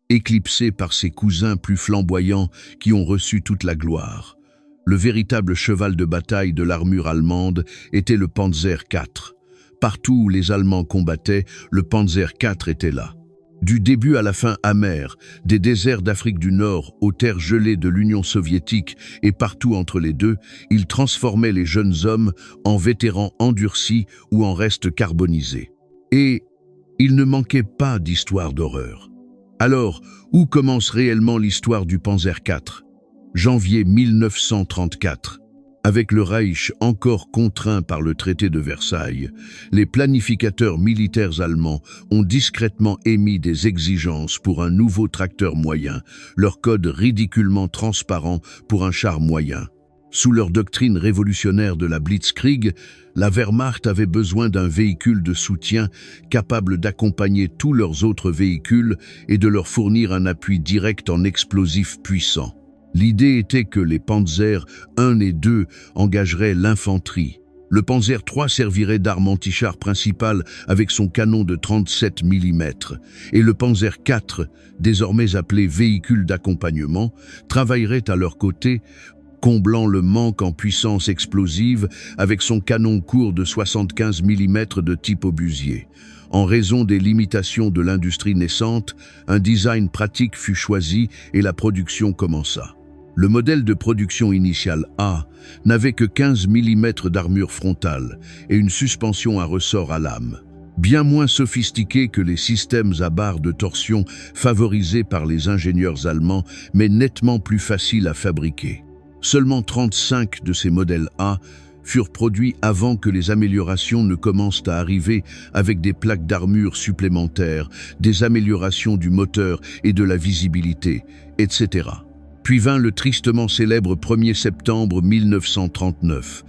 éclipsé par ses cousins plus flamboyants qui ont reçu toute la gloire. Le véritable cheval de bataille de l'armure allemande était le Panzer IV. Partout où les Allemands combattaient, le Panzer IV était là. Du début à la fin amer, des déserts d'Afrique du Nord aux terres gelées de l'Union soviétique et partout entre les deux, il transformait les jeunes hommes en vétérans endurcis ou en restes carbonisés. Et il ne manquait pas d'histoires d'horreur. Alors, où commence réellement l'histoire du Panzer IV? Janvier 1934. Avec le Reich encore contraint par le traité de Versailles, les planificateurs militaires allemands ont discrètement émis des exigences pour un nouveau tracteur moyen, leur code ridiculement transparent pour un char moyen. Sous leur doctrine révolutionnaire de la Blitzkrieg, la Wehrmacht avait besoin d'un véhicule de soutien capable d'accompagner tous leurs autres véhicules et de leur fournir un appui direct en explosifs puissants. L'idée était que les Panzer I et II engageraient l'infanterie. Le Panzer III servirait d'arme anti-char principale avec son canon de 37 mm, et le Panzer IV, désormais appelé véhicule d'accompagnement, travaillerait à leur côté, comblant le manque en puissance explosive avec son canon court de 75 mm de type obusier. En raison des limitations de l'industrie naissante, un design pratique fut choisi et la production commença. Le modèle de production initial A n'avait que 15 mm d'armure frontale et une suspension à ressort à lame. Bien moins sophistiqué que les systèmes à barres de torsion favorisés par les ingénieurs allemands, mais nettement plus facile à fabriquer. Seulement 35 de ces modèles A furent produits avant que les améliorations ne commencent à arriver avec des plaques d'armure supplémentaires, des améliorations du moteur et de la visibilité, etc. Puis vint le tristement célèbre 1er septembre 1939.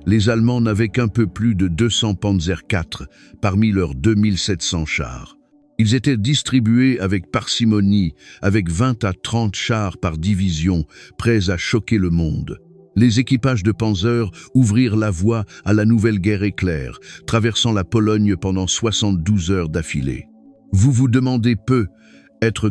Les Allemands n'avaient qu'un peu plus de 200 Panzer IV parmi leurs 2700 chars. Ils étaient distribués avec parcimonie, avec 20 à 30 chars par division, prêts à choquer le monde. Les équipages de Panzer ouvrirent la voie à la nouvelle guerre éclair, traversant la Pologne pendant 72 heures d'affilée. Vous vous demandez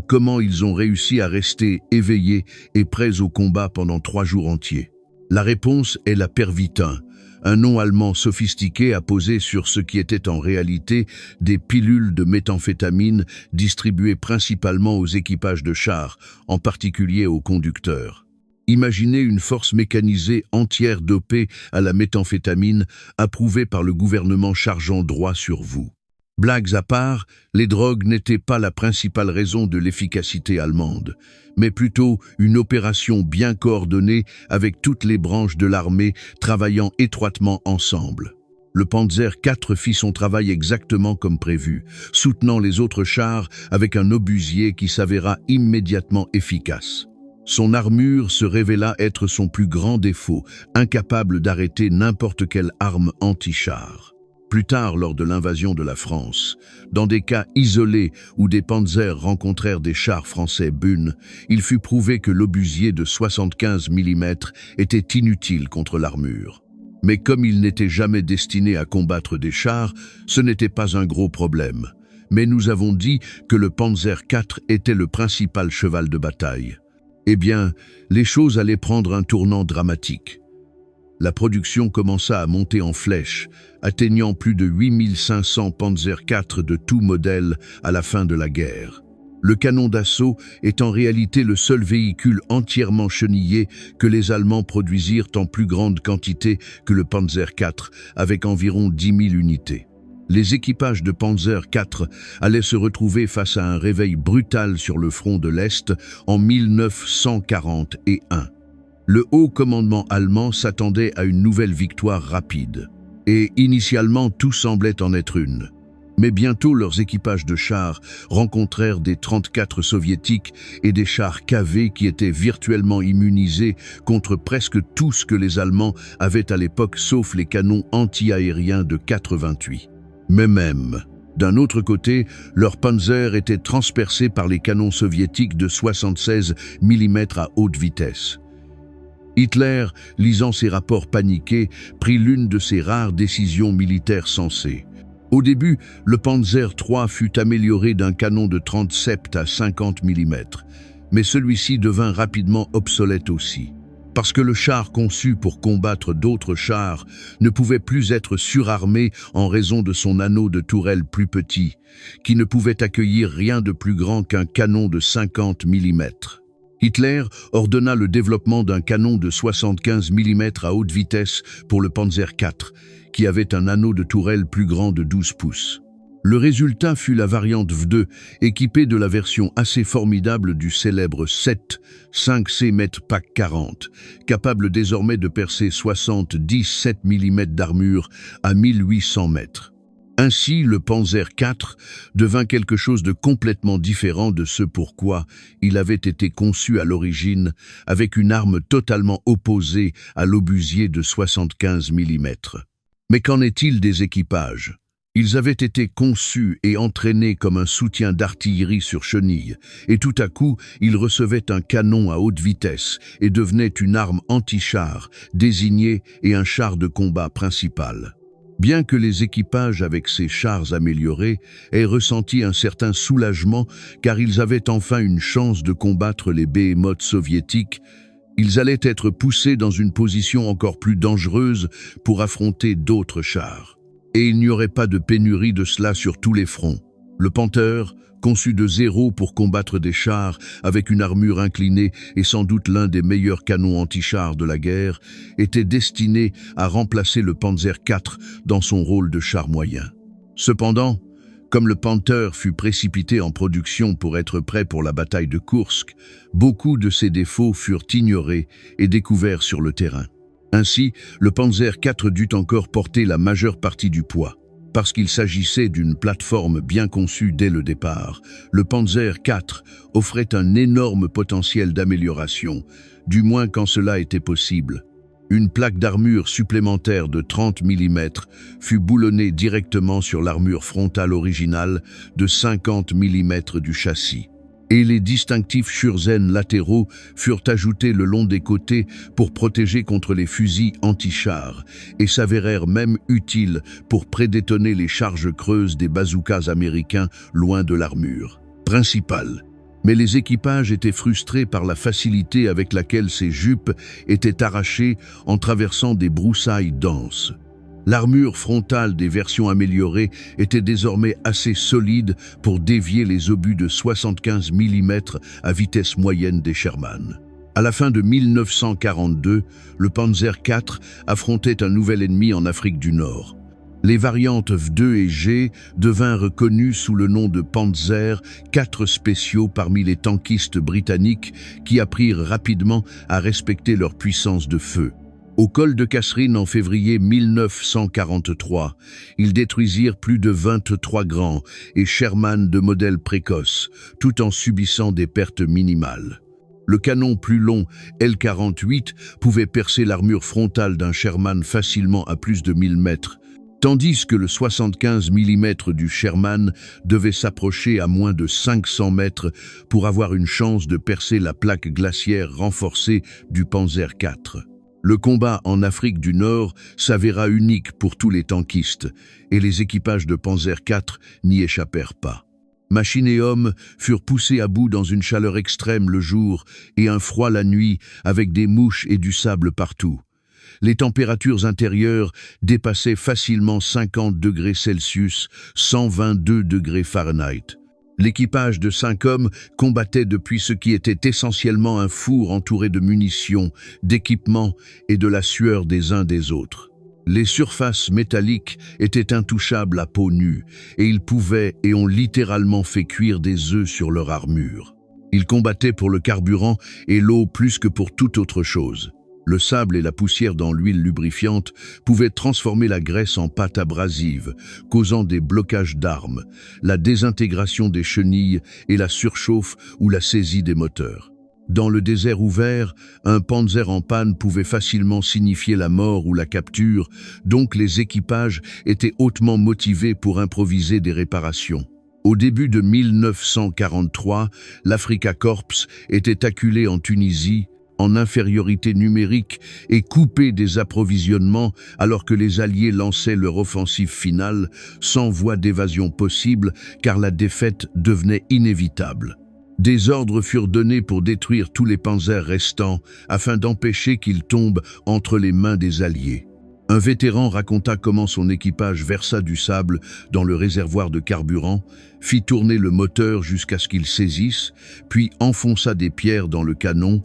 comment ils ont réussi à rester éveillés et prêts au combat pendant 3 jours entiers. La réponse est la Pervitin, un nom allemand sophistiqué apposé sur ce qui était en réalité des pilules de méthamphétamine distribuées principalement aux équipages de chars, en particulier aux conducteurs. Imaginez une force mécanisée entière dopée à la méthamphétamine approuvée par le gouvernement chargeant droit sur vous. Blagues à part, les drogues n'étaient pas la principale raison de l'efficacité allemande, mais plutôt une opération bien coordonnée avec toutes les branches de l'armée travaillant étroitement ensemble. Le Panzer IV fit son travail exactement comme prévu, soutenant les autres chars avec un obusier qui s'avéra immédiatement efficace. Son armure se révéla être son plus grand défaut, incapable d'arrêter n'importe quelle arme anti-char. Plus tard, lors de l'invasion de la France, dans des cas isolés où des panzers rencontrèrent des chars français Bune, il fut prouvé que l'obusier de 75 mm était inutile contre l'armure. Mais comme il n'était jamais destiné à combattre des chars, ce n'était pas un gros problème. Mais nous avons dit que le Panzer IV était le principal cheval de bataille. Eh bien, les choses allaient prendre un tournant dramatique. La production commença à monter en flèche, atteignant plus de 8500 Panzer IV de tout modèle à la fin de la guerre. Le canon d'assaut est en réalité le seul véhicule entièrement chenillé que les Allemands produisirent en plus grande quantité que le Panzer IV, avec environ 10 000 unités. Les équipages de Panzer IV allaient se retrouver face à un réveil brutal sur le front de l'Est en 1941. Le haut commandement allemand s'attendait à une nouvelle victoire rapide. Et initialement, tout semblait en être une. Mais bientôt, leurs équipages de chars rencontrèrent des 34 soviétiques et des chars KV qui étaient virtuellement immunisés contre presque tout ce que les Allemands avaient à l'époque, sauf les canons anti-aériens de 88. Mais même, d'un autre côté, leurs panzers étaient transpercés par les canons soviétiques de 76 mm à haute vitesse. Hitler, lisant ces rapports paniqués, prit l'une de ses rares décisions militaires sensées. Au début, le Panzer III fut amélioré d'un canon de 37 à 50 mm, mais celui-ci devint rapidement obsolète aussi. Parce que le char conçu pour combattre d'autres chars ne pouvait plus être surarmé en raison de son anneau de tourelle plus petit, qui ne pouvait accueillir rien de plus grand qu'un canon de 50 mm. Hitler ordonna le développement d'un canon de 75 mm à haute vitesse pour le Panzer IV, qui avait un anneau de tourelle plus grand de 12 pouces. Le résultat fut la variante V2, équipée de la version assez formidable du célèbre 7 5C Pack 40, capable désormais de percer 77 mm d'armure à 1800 mètres. Ainsi, le Panzer IV devint quelque chose de complètement différent de ce pourquoi il avait été conçu à l'origine, avec une arme totalement opposée à l'obusier de 75 mm. Mais qu'en est-il des équipages ? Ils avaient été conçus et entraînés comme un soutien d'artillerie sur chenille, et tout à coup, ils recevaient un canon à haute vitesse et devenaient une arme anti-char, désignée et un char de combat principal. Bien que les équipages avec ces chars améliorés aient ressenti un certain soulagement car ils avaient enfin une chance de combattre les behémoths soviétiques, ils allaient être poussés dans une position encore plus dangereuse pour affronter d'autres chars. Et il n'y aurait pas de pénurie de cela sur tous les fronts. Le Panther, conçu de zéro pour combattre des chars avec une armure inclinée et sans doute l'un des meilleurs canons anti-chars de la guerre, était destiné à remplacer le Panzer IV dans son rôle de char moyen. Cependant, comme le Panther fut précipité en production pour être prêt pour la bataille de Koursk, beaucoup de ses défauts furent ignorés et découverts sur le terrain. Ainsi, le Panzer IV dut encore porter la majeure partie du poids. Parce qu'il s'agissait d'une plateforme bien conçue dès le départ, le Panzer IV offrait un énorme potentiel d'amélioration, du moins quand cela était possible. Une plaque d'armure supplémentaire de 30 mm fut boulonnée directement sur l'armure frontale originale de 50 mm du châssis. Et les distinctifs Schürzen latéraux furent ajoutés le long des côtés pour protéger contre les fusils anti-chars et s'avérèrent même utiles pour prédétonner les charges creuses des bazookas américains loin de l'armure principale. Mais les équipages étaient frustrés par la facilité avec laquelle ces jupes étaient arrachées en traversant des broussailles denses. L'armure frontale des versions améliorées était désormais assez solide pour dévier les obus de 75 mm à vitesse moyenne des Sherman. À la fin de 1942, le Panzer IV affrontait un nouvel ennemi en Afrique du Nord. Les variantes V2 et G devinrent connues sous le nom de Panzer IV spéciaux parmi les tankistes britanniques qui apprirent rapidement à respecter leur puissance de feu. Au col de Kasserine en février 1943, ils détruisirent plus de 23 grands et Sherman de modèle précoce, tout en subissant des pertes minimales. Le canon plus long, L-48, pouvait percer l'armure frontale d'un Sherman facilement à plus de 1000 mètres, tandis que le 75 mm du Sherman devait s'approcher à moins de 500 mètres pour avoir une chance de percer la plaque glaciaire renforcée du Panzer IV. Le combat en Afrique du Nord s'avéra unique pour tous les tankistes, et les équipages de Panzer IV n'y échappèrent pas. Machines et hommes furent poussés à bout dans une chaleur extrême le jour et un froid la nuit, avec des mouches et du sable partout. Les températures intérieures dépassaient facilement 50 degrés Celsius, 122 degrés Fahrenheit. L'équipage de 5 hommes combattait depuis ce qui était essentiellement un four entouré de munitions, d'équipements et de la sueur des uns des autres. Les surfaces métalliques étaient intouchables à peau nue, et ils pouvaient et ont littéralement fait cuire des œufs sur leur armure. Ils combattaient pour le carburant et l'eau plus que pour toute autre chose. Le sable et la poussière dans l'huile lubrifiante pouvaient transformer la graisse en pâte abrasive, causant des blocages d'armes, la désintégration des chenilles et la surchauffe ou la saisie des moteurs. Dans le désert ouvert, un Panzer en panne pouvait facilement signifier la mort ou la capture, donc les équipages étaient hautement motivés pour improviser des réparations. Au début de 1943, l'Afrika Korps était acculé en Tunisie, en infériorité numérique et coupés des approvisionnements alors que les Alliés lançaient leur offensive finale, sans voie d'évasion possible car la défaite devenait inévitable. Des ordres furent donnés pour détruire tous les panzers restants afin d'empêcher qu'ils tombent entre les mains des Alliés. Un vétéran raconta comment son équipage versa du sable dans le réservoir de carburant, fit tourner le moteur jusqu'à ce qu'il saisisse, puis enfonça des pierres dans le canon,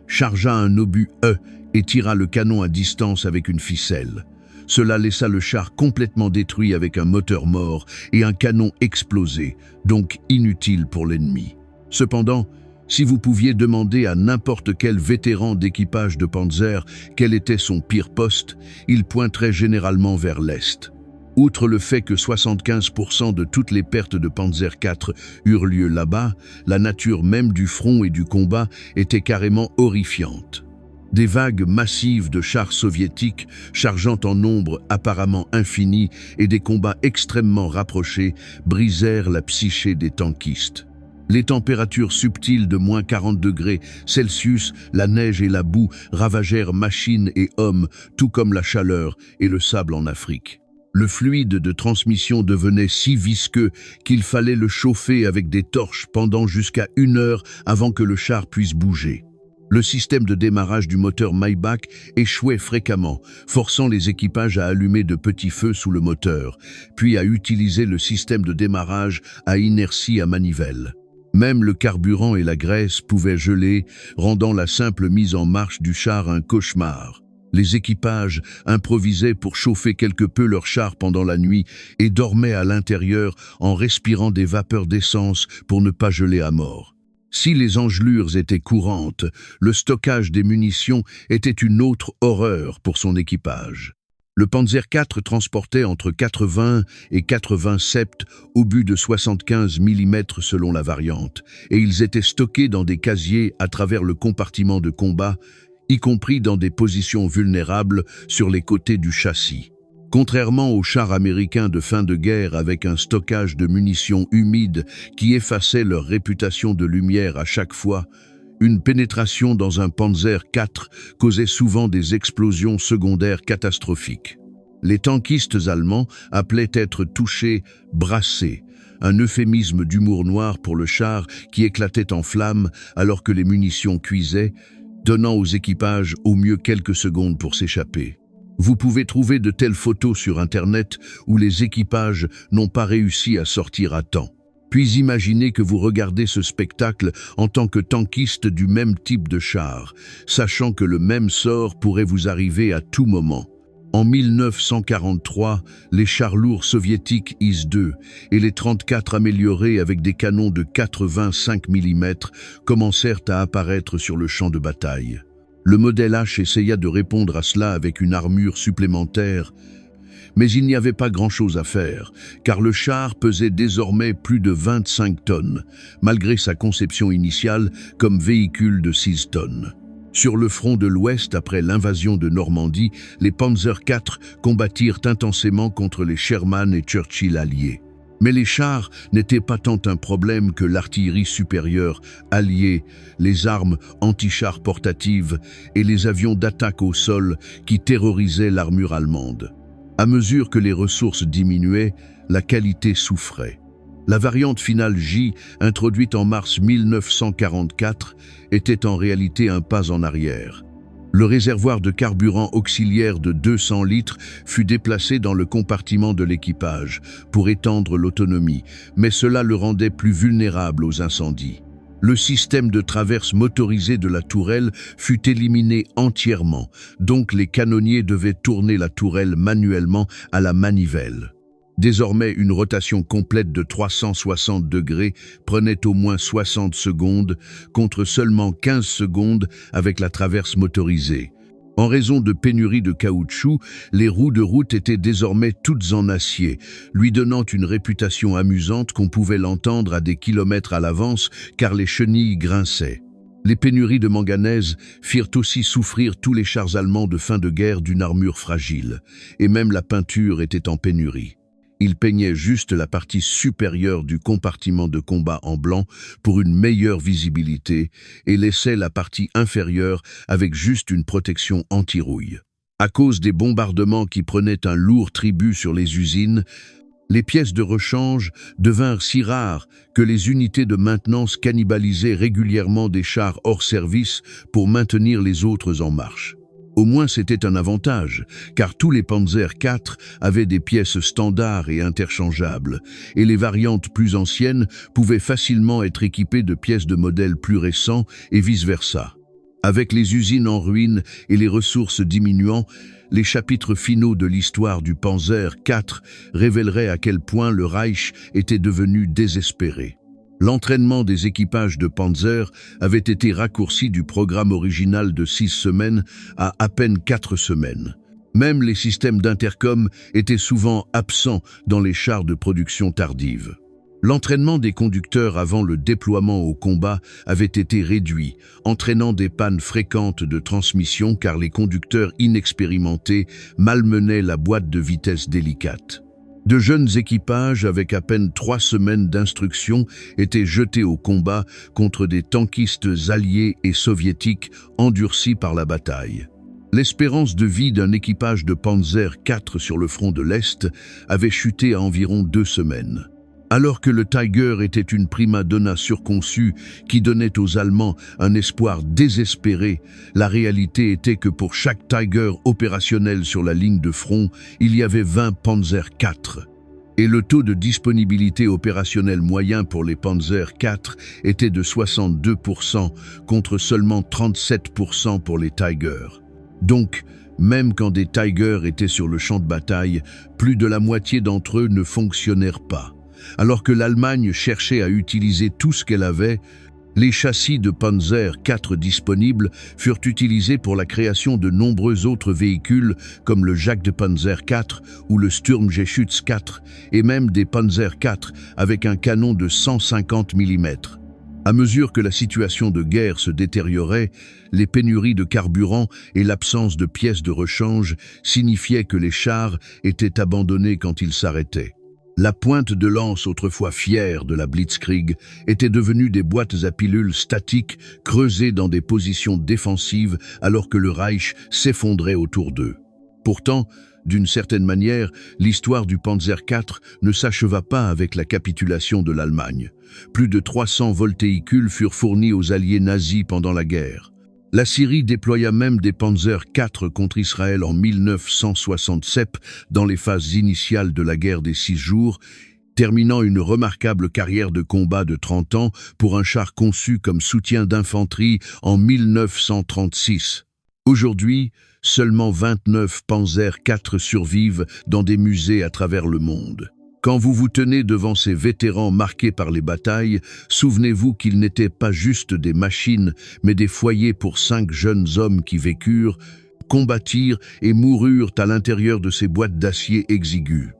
chargea un obus E et tira le canon à distance avec une ficelle. Cela laissa le char complètement détruit avec un moteur mort et un canon explosé, donc inutile pour l'ennemi. Cependant, si vous pouviez demander à n'importe quel vétéran d'équipage de Panzer quel était son pire poste, il pointerait généralement vers l'Est. Outre le fait que 75% de toutes les pertes de Panzer IV eurent lieu là-bas, la nature même du front et du combat était carrément horrifiante. Des vagues massives de chars soviétiques chargeant en nombre apparemment infini et des combats extrêmement rapprochés brisèrent la psyché des tankistes. Les températures subtiles de moins 40 degrés Celsius, la neige et la boue ravagèrent machines et hommes, tout comme la chaleur et le sable en Afrique. Le fluide de transmission devenait si visqueux qu'il fallait le chauffer avec des torches pendant jusqu'à 1 heure avant que le char puisse bouger. Le système de démarrage du moteur Maybach échouait fréquemment, forçant les équipages à allumer de petits feux sous le moteur, puis à utiliser le système de démarrage à inertie à manivelle. Même le carburant et la graisse pouvaient geler, rendant la simple mise en marche du char un cauchemar. Les équipages improvisaient pour chauffer quelque peu leur char pendant la nuit et dormaient à l'intérieur en respirant des vapeurs d'essence pour ne pas geler à mort. Si les engelures étaient courantes, le stockage des munitions était une autre horreur pour son équipage. Le Panzer IV transportait entre 80 et 87 obus de 75 mm selon la variante, et ils étaient stockés dans des casiers à travers le compartiment de combat, y compris dans des positions vulnérables sur les côtés du châssis. Contrairement aux chars américains de fin de guerre avec un stockage de munitions humides qui effaçait leur réputation de lumière à chaque fois, une pénétration dans un Panzer IV causait souvent des explosions secondaires catastrophiques. Les tankistes allemands appelaient être touchés « brassés », un euphémisme d'humour noir pour le char qui éclatait en flammes alors que les munitions cuisaient, donnant aux équipages au mieux quelques secondes pour s'échapper. Vous pouvez trouver de telles photos sur Internet où les équipages n'ont pas réussi à sortir à temps. Puis imaginez que vous regardez ce spectacle en tant que tankiste du même type de char, sachant que le même sort pourrait vous arriver à tout moment. En 1943, les chars lourds soviétiques IS-2 et les 34 améliorés avec des canons de 85 mm commencèrent à apparaître sur le champ de bataille. Le modèle H essaya de répondre à cela avec une armure supplémentaire, mais il n'y avait pas grand-chose à faire, car le char pesait désormais plus de 25 tonnes, malgré sa conception initiale comme véhicule de 6 tonnes. Sur le front de l'Ouest, après l'invasion de Normandie, les Panzer IV combattirent intensément contre les Sherman et Churchill alliés. Mais les chars n'étaient pas tant un problème que l'artillerie supérieure alliée, les armes anti-chars portatives et les avions d'attaque au sol qui terrorisaient l'armure allemande. À mesure que les ressources diminuaient, la qualité souffrait. La variante finale J, introduite en mars 1944, était en réalité un pas en arrière. Le réservoir de carburant auxiliaire de 200 litres fut déplacé dans le compartiment de l'équipage pour étendre l'autonomie, mais cela le rendait plus vulnérable aux incendies. Le système de traverse motorisé de la tourelle fut éliminé entièrement, donc les canonniers devaient tourner la tourelle manuellement à la manivelle. Désormais, une rotation complète de 360 degrés prenait au moins 60 secondes, contre seulement 15 secondes avec la traverse motorisée. En raison de pénurie de caoutchouc, les roues de route étaient désormais toutes en acier, lui donnant une réputation amusante qu'on pouvait l'entendre à des kilomètres à l'avance car les chenilles grinçaient. Les pénuries de manganèse firent aussi souffrir tous les chars allemands de fin de guerre d'une armure fragile, et même la peinture était en pénurie. Ils peignaient juste la partie supérieure du compartiment de combat en blanc pour une meilleure visibilité et laissaient la partie inférieure avec juste une protection anti-rouille. À cause des bombardements qui prenaient un lourd tribut sur les usines, les pièces de rechange devinrent si rares que les unités de maintenance cannibalisaient régulièrement des chars hors service pour maintenir les autres en marche. Au moins c'était un avantage, car tous les Panzer IV avaient des pièces standards et interchangeables, et les variantes plus anciennes pouvaient facilement être équipées de pièces de modèles plus récents et vice-versa. Avec les usines en ruine et les ressources diminuant, les chapitres finaux de l'histoire du Panzer IV révéleraient à quel point le Reich était devenu désespéré. L'entraînement des équipages de Panzer avait été raccourci du programme original de 6 semaines à peine 4 semaines. Même les systèmes d'intercom étaient souvent absents dans les chars de production tardive. L'entraînement des conducteurs avant le déploiement au combat avait été réduit, entraînant des pannes fréquentes de transmission car les conducteurs inexpérimentés malmenaient la boîte de vitesse délicate. De jeunes équipages avec à peine 3 semaines d'instruction étaient jetés au combat contre des tankistes alliés et soviétiques endurcis par la bataille. L'espérance de vie d'un équipage de Panzer IV sur le front de l'Est avait chuté à environ 2 semaines. Alors que le Tiger était une prima donna surconçue qui donnait aux Allemands un espoir désespéré, la réalité était que pour chaque Tiger opérationnel sur la ligne de front, il y avait 20 Panzer IV. Et le taux de disponibilité opérationnelle moyen pour les Panzer IV était de 62% contre seulement 37% pour les Tiger. Donc, même quand des Tiger étaient sur le champ de bataille, plus de la moitié d'entre eux ne fonctionnèrent pas. Alors que l'Allemagne cherchait à utiliser tout ce qu'elle avait, les châssis de Panzer IV disponibles furent utilisés pour la création de nombreux autres véhicules comme le Jagdpanzer IV ou le Sturmgeschütz IV et même des Panzer IV avec un canon de 150 mm. À mesure que la situation de guerre se détériorait, les pénuries de carburant et l'absence de pièces de rechange signifiaient que les chars étaient abandonnés quand ils s'arrêtaient. La pointe de lance autrefois fière de la Blitzkrieg était devenue des boîtes à pilules statiques creusées dans des positions défensives alors que le Reich s'effondrait autour d'eux. Pourtant, d'une certaine manière, l'histoire du Panzer IV ne s'acheva pas avec la capitulation de l'Allemagne. Plus de 300 voltéicules furent fournis aux alliés nazis pendant la guerre. La Syrie déploya même des Panzer IV contre Israël en 1967 dans les phases initiales de la guerre des 6 jours, terminant une remarquable carrière de combat de 30 ans pour un char conçu comme soutien d'infanterie en 1936. Aujourd'hui, seulement 29 Panzer IV survivent dans des musées à travers le monde. Quand vous vous tenez devant ces vétérans marqués par les batailles, souvenez-vous qu'ils n'étaient pas juste des machines, mais des foyers pour 5 jeunes hommes qui vécurent, combattirent et moururent à l'intérieur de ces boîtes d'acier exiguës.